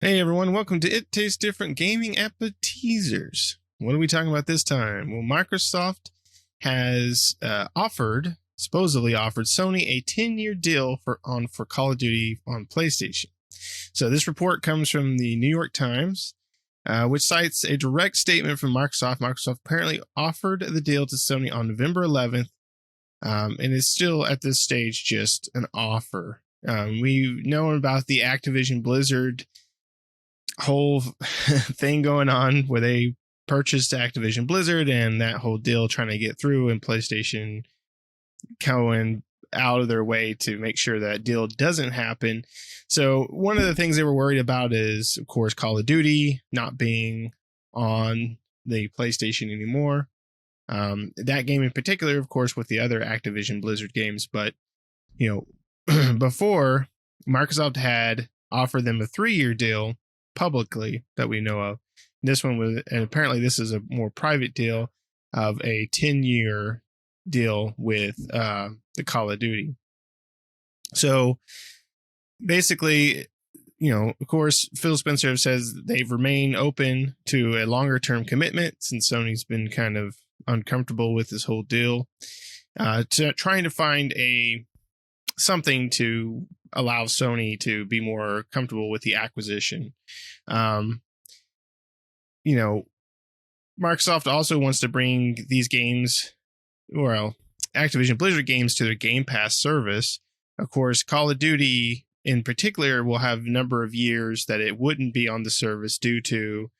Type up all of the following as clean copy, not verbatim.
Hey everyone, welcome to It Tastes Different Gaming Appetizers. What are we talking about this time? Well, Microsoft has supposedly offered Sony a 10-year deal for Call of Duty on PlayStation. So this report comes from the New York Times, which cites a direct statement from Microsoft. Microsoft apparently offered the deal to Sony on November 11th, and it's still at this stage just an offer. We've known about the Activision Blizzard whole thing going on where they purchased Activision Blizzard and that whole deal trying to get through, and PlayStation going out of their way to make sure that deal doesn't happen. So one of the things they were worried about is, of course, Call of Duty not being on the PlayStation anymore. That game in particular, of course, with the other Activision Blizzard games. But, before, Microsoft had offered them a 3-year deal publicly that we know of. This one was, and apparently this is a more private deal of a 10-year deal with the Call of Duty. So basically, of course, Phil Spencer says they've remained open to a longer term commitment since Sony's been kind of uncomfortable with this whole deal, trying to find something to allow Sony to be more comfortable with the acquisition. Microsoft also wants to bring these games, Activision Blizzard games, to their Game Pass service. Of course, Call of Duty in particular will have a number of years that it wouldn't be on the service due to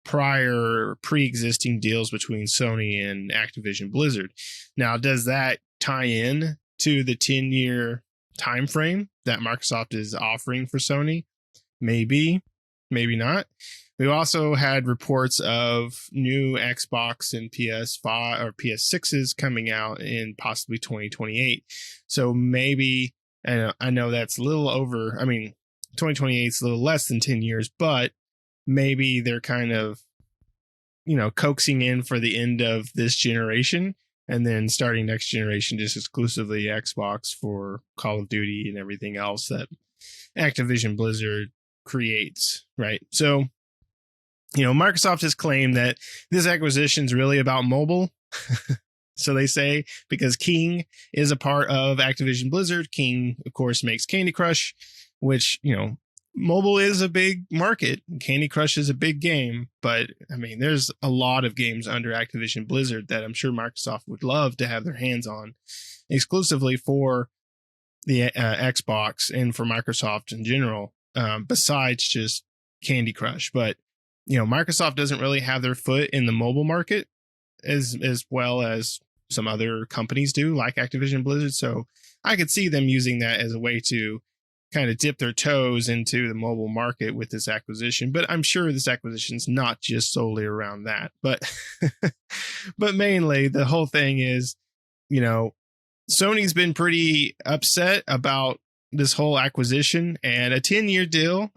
prior pre-existing deals between Sony and Activision Blizzard. Now, does that tie in to the 10-year time frame that Microsoft is offering for Sony? Maybe not. We also had reports of new Xbox and PS5 or PS6s coming out in possibly 2028. So maybe, and I know that's a little over, 2028 is a little less than 10 years, but maybe they're kind of, coaxing in for the end of this generation, and then starting next generation just exclusively Xbox for Call of Duty and everything else that Activision Blizzard creates, right? So, Microsoft has claimed that this acquisition is really about mobile. So they say, because King is a part of Activision Blizzard. King, of course, makes Candy Crush, which, mobile is a big market. Candy Crush is a big game, but there's a lot of games under Activision Blizzard that I'm sure Microsoft would love to have their hands on exclusively for the Xbox and for Microsoft in general, besides just Candy Crush. But, Microsoft doesn't really have their foot in the mobile market as well as some other companies do, like Activision Blizzard. So I could see them using that as a way to kind of dip their toes into the mobile market with this acquisition. But I'm sure this acquisition is not just solely around that. But but mainly the whole thing is, Sony's been pretty upset about this whole acquisition, and a 10-year deal.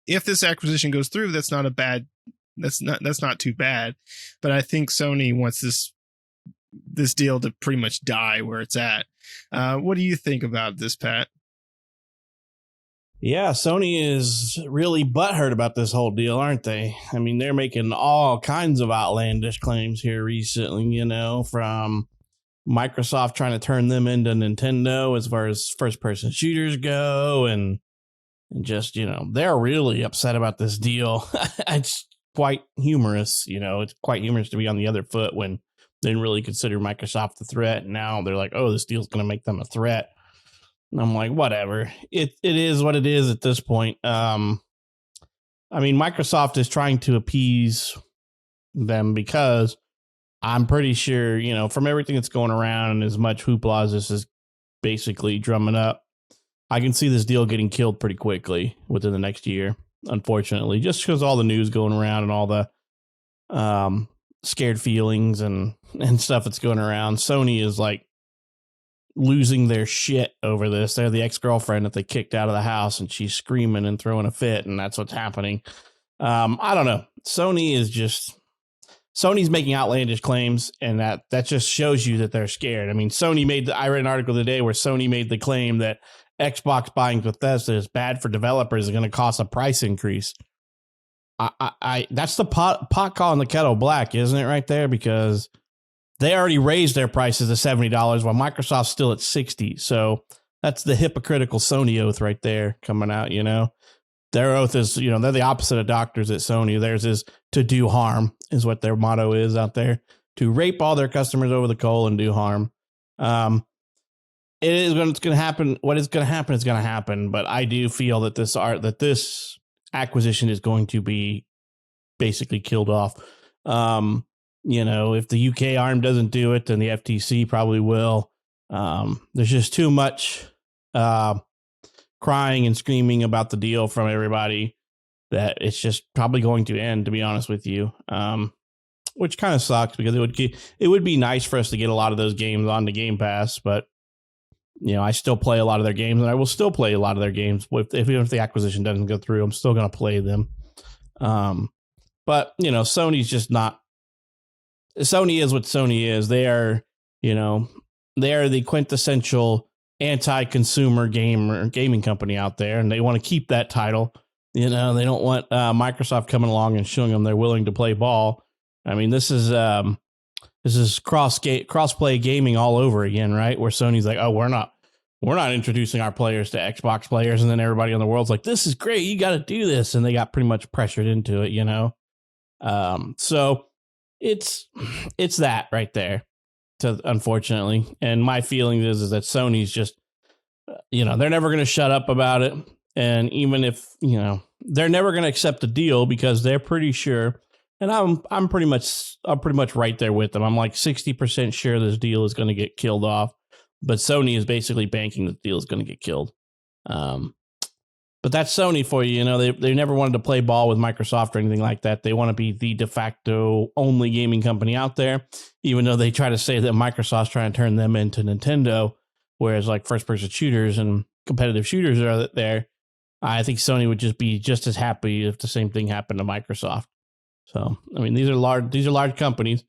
If this acquisition goes through, that's not too bad. But I think Sony wants this deal to pretty much die where it's at. What do you think about this, Pat? Yeah, Sony is really butthurt about this whole deal, aren't they? They're making all kinds of outlandish claims here recently, from Microsoft trying to turn them into Nintendo as far as first-person shooters go, and just, they're really upset about this deal. It's quite humorous, it's quite humorous to be on the other foot when they didn't really consider Microsoft a threat. And now they're like, oh, this deal's going to make them a threat. And I'm like, whatever. It is what it is at this point. Microsoft is trying to appease them because I'm pretty sure, from everything that's going around and as much hoopla as this is basically drumming up, I can see this deal getting killed pretty quickly within the next year, unfortunately, just because all the news going around and all the scared feelings and stuff that's going around. Sony is like losing their shit over this. They're the ex-girlfriend that they kicked out of the house, and she's screaming and throwing a fit, and that's what's happening. I don't know. Sony's making outlandish claims, and that just shows you that they're scared. I read an article today where Sony made the claim that Xbox buying Bethesda is bad for developers, is going to cost a price increase. I that's the pot calling the kettle black, isn't it, right there? Because they already raised their prices to $70 while Microsoft's still at $60. So that's the hypocritical Sony oath right there coming out, you know. Their oath is, you know, they're the opposite of doctors at Sony. Theirs is to do harm, is what their motto is out there. To rape all their customers over the coal and do harm. It is going to happen. What is going to happen is going to happen. But I do feel that this acquisition is going to be basically killed off. You know, if the UK arm doesn't do it, then the FTC probably will. There's just too much crying and screaming about the deal from everybody that it's just probably going to end, to be honest with you. Which kind of sucks because it would be nice for us to get a lot of those games on the Game Pass, but you know, I still play a lot of their games, and I will still play a lot of their games. Even if the acquisition doesn't go through, I'm still going to play them. But, you know, Sony's just not. Sony is what Sony is. They are, you know, they are the quintessential anti-consumer gaming company out there, and they want to keep that title. You know, they don't want Microsoft coming along and showing them they're willing to play ball. I mean, this is cross-play gaming all over again, right? Where Sony's like, oh, we're not introducing our players to Xbox players, and then everybody in the world's like, this is great, you got to do this, and they got pretty much pressured into it, you know. So it's that right there, unfortunately. And my feeling is that Sony's just, you know, they're never going to shut up about it, and even if, you know, they're never going to accept the deal because they're pretty sure. And I'm pretty much right there with them. I'm like 60% sure this deal is going to get killed off, but Sony is basically banking the deal is going to get killed. But that's Sony for you. You know, they never wanted to play ball with Microsoft or anything like that. They want to be the de facto only gaming company out there, even though they try to say that Microsoft's trying to turn them into Nintendo, whereas like first person shooters and competitive shooters are there. I think Sony would just be just as happy if the same thing happened to Microsoft. So, I mean, these are large companies.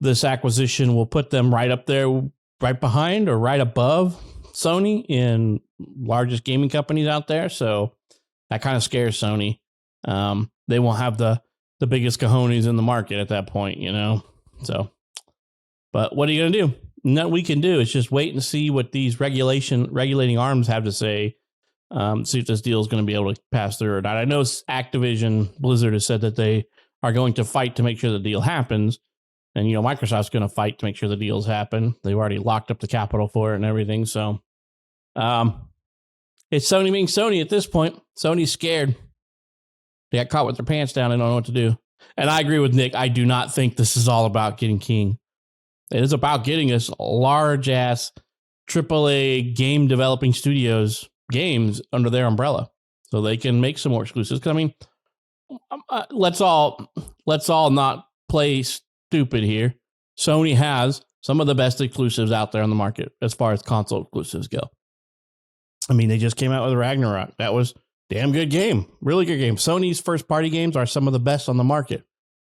This acquisition will put them right up there, right behind or right above Sony in largest gaming companies out there. So that kind of scares Sony. They won't have the biggest cojones in the market at that point, you know? So, but what are you going to do? Nothing we can do is just wait and see what these regulating arms have to say. See if this deal is going to be able to pass through or not. I know Activision Blizzard has said that they are going to fight to make sure the deal happens. And, you know, Microsoft's going to fight to make sure the deals happen. They've already locked up the capital for it and everything. So it's Sony being Sony at this point. Sony's scared. They got caught with their pants down. They don't know what to do. And I agree with Nick. I do not think this is all about getting King. It is about getting us large-ass AAA game developing studios games under their umbrella so they can make some more exclusives. Because I mean, let's all not play stupid here. Sony has some of the best exclusives out there on the market as far as console exclusives go. I mean, they just came out with Ragnarok. That was a damn good game, really good game. Sony's first party games are some of the best on the market.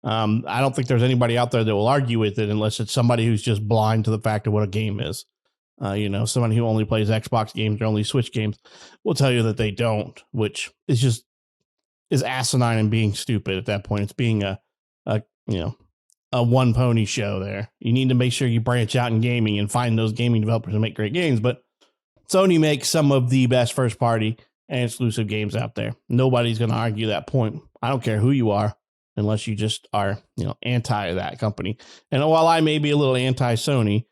I don't think there's anybody out there that will argue with it unless it's somebody who's just blind to the fact of what a game is. You know, someone who only plays Xbox games or only Switch games will tell you that they don't, which is asinine and being stupid at that point. It's being a one pony show there. You need to make sure you branch out in gaming and find those gaming developers and make great games. But Sony makes some of the best first party and exclusive games out there. Nobody's going to argue that point. I don't care who you are, unless you just are, you know, anti that company. And while I may be a little anti Sony,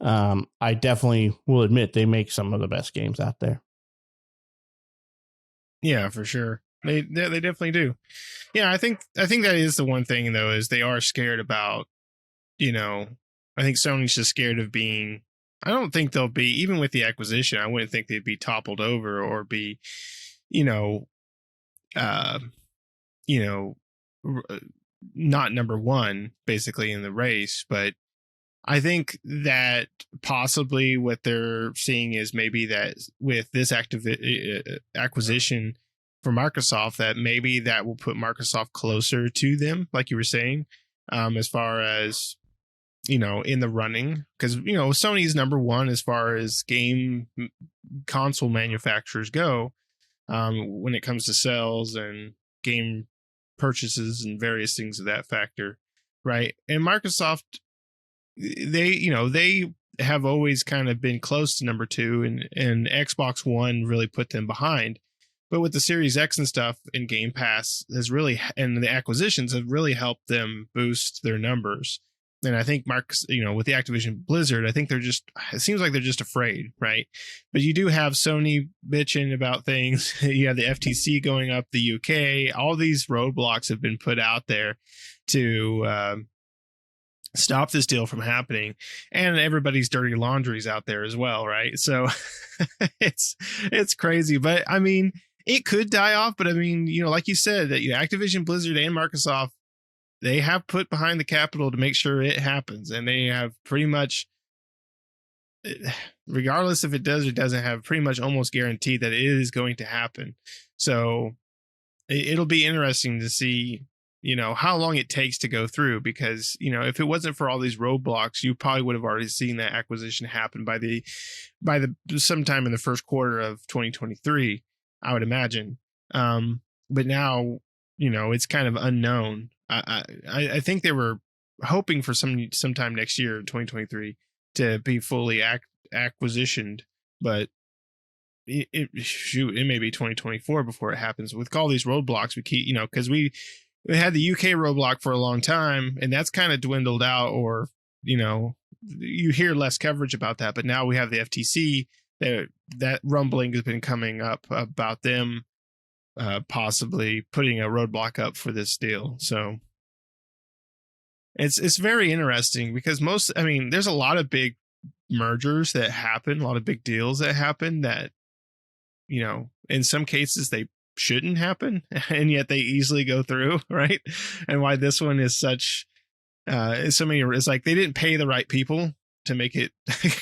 I definitely will admit they make some of the best games out there. Yeah, for sure. They definitely do. Yeah, I think that is the one thing though, is they are scared about, you know, I think Sony's just scared of being, I don't think they'll be, even with the acquisition, I wouldn't think they'd be toppled over or be, not number one basically in the race. But I think that possibly what they're seeing is maybe that with this acquisition for Microsoft, that maybe that will put Microsoft closer to them, like you were saying, as far as, in the running, because Sony's number one as far as game console manufacturers go, when it comes to sales and game purchases and various things of that factor, right? And Microsoft, they have always kind of been close to number two, and Xbox One really put them behind. But with the Series X and stuff and Game Pass and the acquisitions have really helped them boost their numbers. And I think with the Activision Blizzard, I think it seems like they're just afraid, right? But you do have Sony bitching about things. You have the FTC going up, the UK, all these roadblocks have been put out there to stop this deal from happening, and everybody's dirty laundry's out there as well, right? So it's crazy, but I mean, it could die off. But I mean, like you said, that Activision Blizzard and Microsoft, they have put behind the capital to make sure it happens, and they have pretty much, regardless if it does or doesn't, have pretty much almost guaranteed that it is going to happen. So it'll be interesting to see how long it takes to go through, because if it wasn't for all these roadblocks, you probably would have already seen that acquisition happen by the sometime in the first quarter of 2023, I would imagine. But now it's kind of unknown. I think they were hoping for sometime next year, 2023, to be fully acquisitioned, but it may be 2024 before it happens. With all these roadblocks, we keep because we had the UK roadblock for a long time, and that's kind of dwindled out, or you hear less coverage about that. But now we have the FTC. That rumbling has been coming up about them possibly putting a roadblock up for this deal. So it's very interesting, because there's a lot of big mergers that happen, a lot of big deals that happen that in some cases they shouldn't happen, and yet they easily go through, right? And why this one is such it's like they didn't pay the right people to make it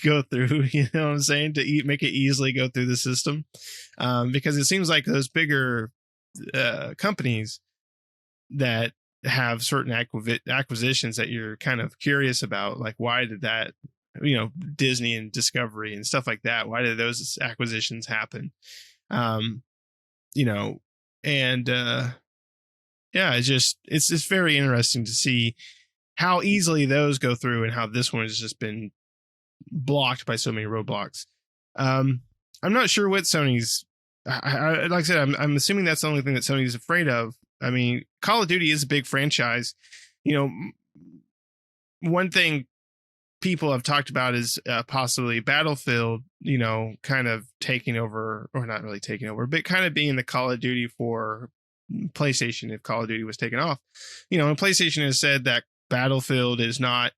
go through, what I'm saying, to make it easily go through the system, because it seems like those bigger companies that have certain acquisitions that you're kind of curious about, like why did that, Disney and Discovery and stuff like that, why did those acquisitions happen? It's just very interesting to see how easily those go through, and how this one has just been blocked by so many roadblocks. I'm not sure what Sony's, like I said, I'm assuming that's the only thing that Sony's afraid of. I mean, Call of Duty is a big franchise. One thing people have talked about is possibly Battlefield, kind of taking over, or not really taking over, but kind of being the Call of Duty for PlayStation if Call of Duty was taken off. And PlayStation has said that Battlefield is not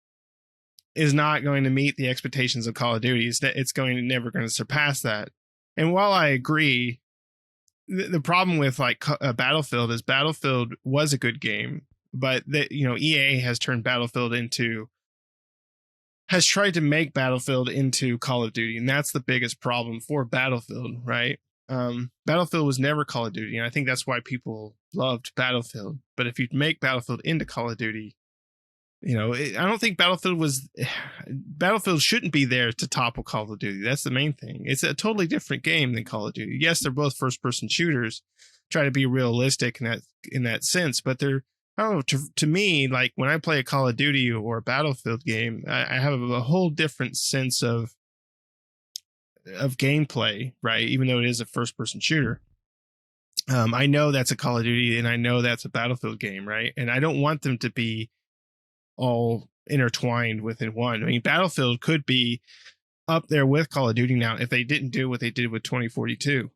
going to meet the expectations of Call of Duty. It's never going to surpass that. And while I agree, the problem with Battlefield is Battlefield was a good game, but EA has turned has tried to make Battlefield into Call of Duty, and that's the biggest problem for Battlefield, right? Battlefield was never Call of Duty, and I think that's why people loved Battlefield. But if you make Battlefield into Call of Duty, I don't think Battlefield shouldn't be there to topple Call of Duty. That's the main thing. It's a totally different game than Call of Duty. Yes, they're both first-person shooters, try to be realistic in that sense, but they're, I don't know, to me, like when I play a Call of Duty or a Battlefield game, I have a whole different sense of gameplay, right? Even though it is a first-person shooter. I know that's a Call of Duty, and I know that's a Battlefield game, right? And I don't want them to be all intertwined within one. I mean, Battlefield could be up there with Call of Duty now if they didn't do what they did with 2042,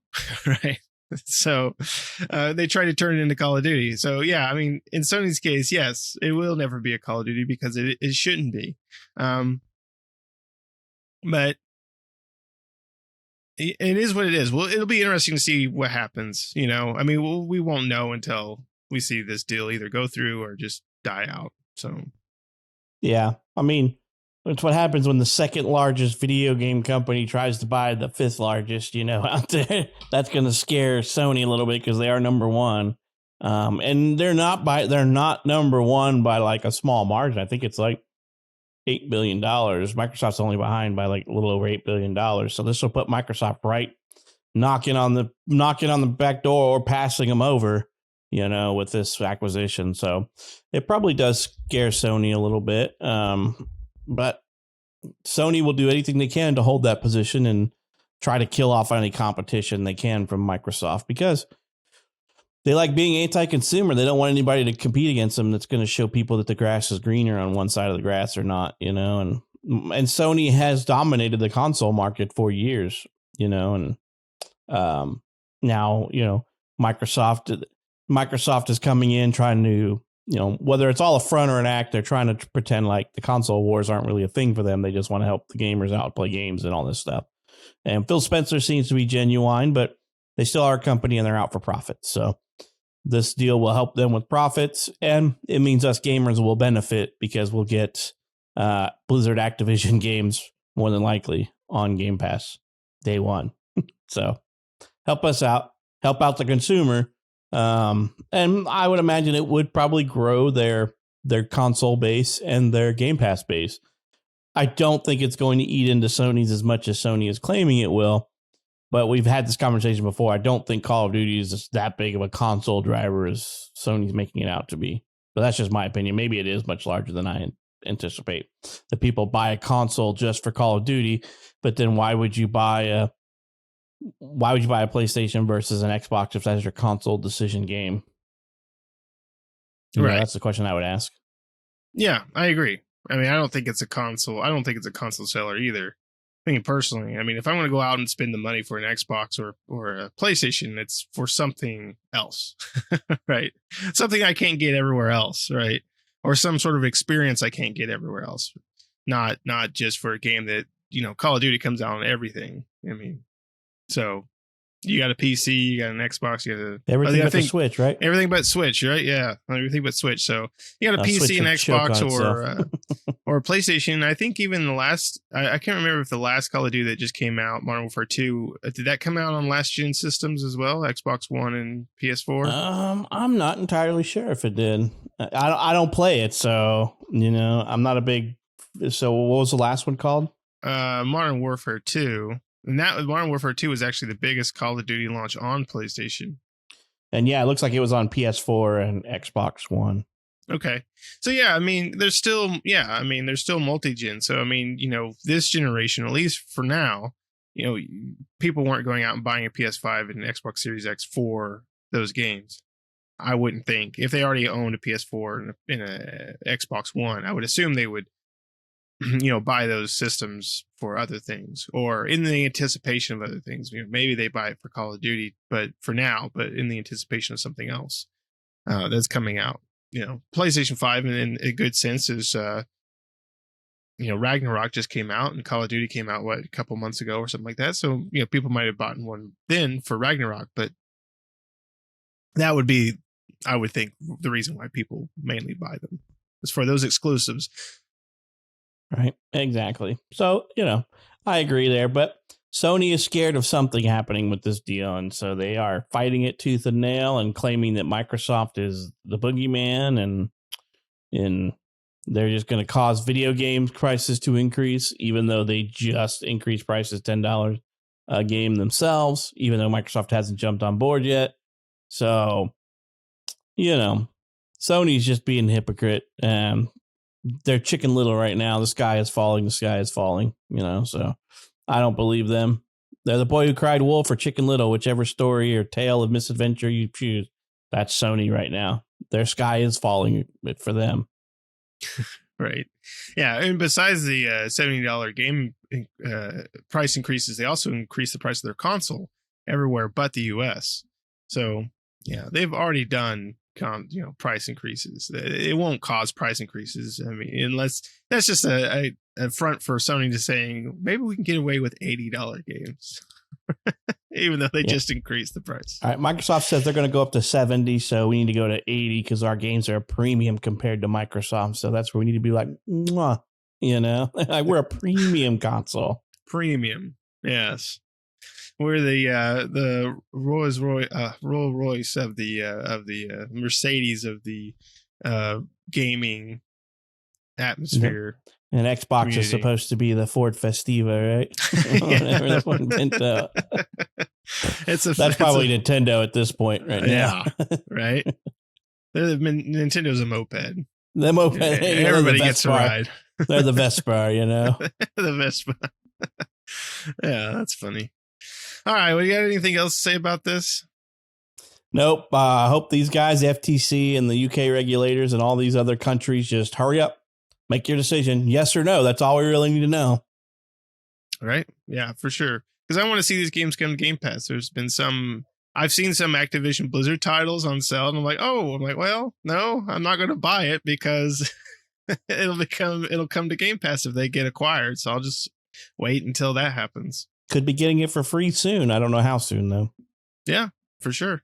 right? So they try to turn it into Call of Duty. So yeah, I mean, in Sony's case, yes, it will never be a Call of Duty because it shouldn't be. But it is what it is. Well, it'll be interesting to see what happens. I mean, we won't know until we see this deal either go through or just die out. So yeah, I mean, it's what happens when the second largest video game company tries to buy the fifth largest, out there. That's going to scare Sony a little bit because they are number one. And they're not number one by like a small margin. I think it's like $8 billion. Microsoft's only behind by like a little over $8 billion. So this will put Microsoft right knocking on the back door or passing them over, with this acquisition. So it probably does scare Sony a little bit. But Sony will do anything they can to hold that position and try to kill off any competition they can from Microsoft, because they like being anti-consumer. They don't want anybody to compete against them that's going to show people that the grass is greener on one side of the grass or not, and Sony has dominated the console market for years, and now, Microsoft is coming in trying to, whether it's all a front or an act, they're trying to pretend like the console wars aren't really a thing for them. They just want to help the gamers out, play games and all this stuff. And Phil Spencer seems to be genuine, but they still are a company and they're out for profit. So this deal will help them with profits, and it means us gamers will benefit because we'll get Blizzard Activision games more than likely on Game Pass day one. So help us out, help out the consumer. And I would imagine it would probably grow their console base and their Game Pass base. I don't think it's going to eat into Sony's as much as Sony is claiming it will. But we've had this conversation before. I don't think Call of Duty is that big of a console driver as Sony's making it out to be. But that's just my opinion. Maybe it is much larger than I anticipate. That people buy a console just for Call of Duty, but then why would you buy a PlayStation versus an Xbox if that's your console decision game? Right. That's the question I would ask. Yeah, I agree. I mean, I don't think it's a console. I don't think it's a console seller either. I mean, personally, if I'm going to go out and spend the money for an Xbox or a PlayStation, it's for something else, right? Something I can't get everywhere else, right? Or some sort of experience I can't get everywhere else. Not just for a game that, Call of Duty comes out on everything. So you got a PC, you got an Xbox, you got everything but the Switch, right? Everything but Switch, right? Yeah, everything but Switch. So you got a PC and Xbox or a PlayStation. I think even the last, I can't remember if the last Call of Duty that just came out, Modern Warfare 2, did that come out on last gen systems as well? Xbox One and PS4? I'm not entirely sure if it did. I don't play it, so I'm not a big. So what was the last one called? Modern Warfare 2. And that Modern Warfare 2 was actually the biggest Call of Duty launch on PlayStation. And yeah, it looks like it was on PS4 and Xbox One. Okay. So yeah, there's still multi-gen. So this generation, at least for now, people weren't going out and buying a PS5 and an Xbox Series X for those games. I wouldn't think. If they already owned a PS4 and a Xbox One, I would assume they would buy those systems for other things or in the anticipation of other things. Maybe they buy it for Call of Duty, but in the anticipation of something else that's coming out. PlayStation 5 in a good sense is, Ragnarok just came out and Call of Duty came out, a couple months ago or something like that. So, people might have bought one then for Ragnarok, but that would be, I would think, the reason why people mainly buy them is for those exclusives. Right, exactly. So, I agree there, but Sony is scared of something happening with this deal, and so they are fighting it tooth and nail and claiming that Microsoft is the boogeyman, and they're just going to cause video game prices to increase, even though they just increased prices $10 a game themselves, even though Microsoft hasn't jumped on board yet. So, Sony's just being a hypocrite. They're Chicken Little right now. The sky is falling. So I don't believe them. They're the boy who cried wolf or Chicken Little, whichever story or tale of misadventure you choose. That's Sony right now. Their sky is falling for them. Right. Yeah. And besides the $70 game price increases, they also increased the price of their console everywhere but the US. So, yeah, they've already done price increases. It won't cause price increases. Unless that's just a front for Sony to saying maybe we can get away with $80 games, even though they just increased the price. All right, Microsoft says they're going to go up to 70, so we need to go to 80 because our games are a premium compared to Microsoft. So that's where we need to be like, mwah, like we're a premium console. Premium, yes. We're the Rolls Royce of the Mercedes of the gaming atmosphere. And Xbox community. is supposed to be the Ford Festiva, right? Whatever the fuck Nintendo. That's probably Nintendo at this point right now. Yeah, right. Nintendo's a moped. The moped. Everybody gets a ride. They're the Vespa, you know. The Vespa. Yeah, that's funny. All right, well, you got anything else to say about this? Nope. I hope these guys, FTC and the UK regulators and all these other countries, just hurry up, make your decision, yes or no. That's all we really need to know. Right? Yeah, for sure. Because I want to see these games come to Game Pass. There's been I've seen some Activision Blizzard titles on sale, and I'm like, well, no, I'm not going to buy it because it'll come to Game Pass if they get acquired. So I'll just wait until that happens. Could be getting it for free soon. I don't know how soon though. Yeah, for sure.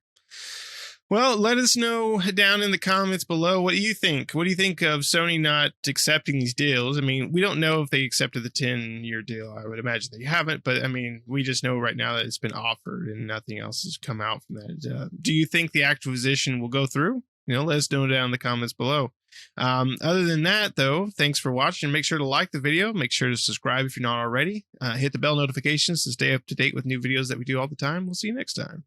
Well, let us know down in the comments below. What do you think? What do you think of Sony not accepting these deals? I mean, we don't know if they accepted the 10-year deal. I would imagine they haven't, but I mean, we just know right now that it's been offered and nothing else has come out from that. Do you think the acquisition will go through? Let us know down in the comments below. Other than that, though, thanks for watching. Make sure to like the video. Make sure to subscribe if you're not already. Hit the bell notifications to stay up to date with new videos that we do all the time. We'll see you next time.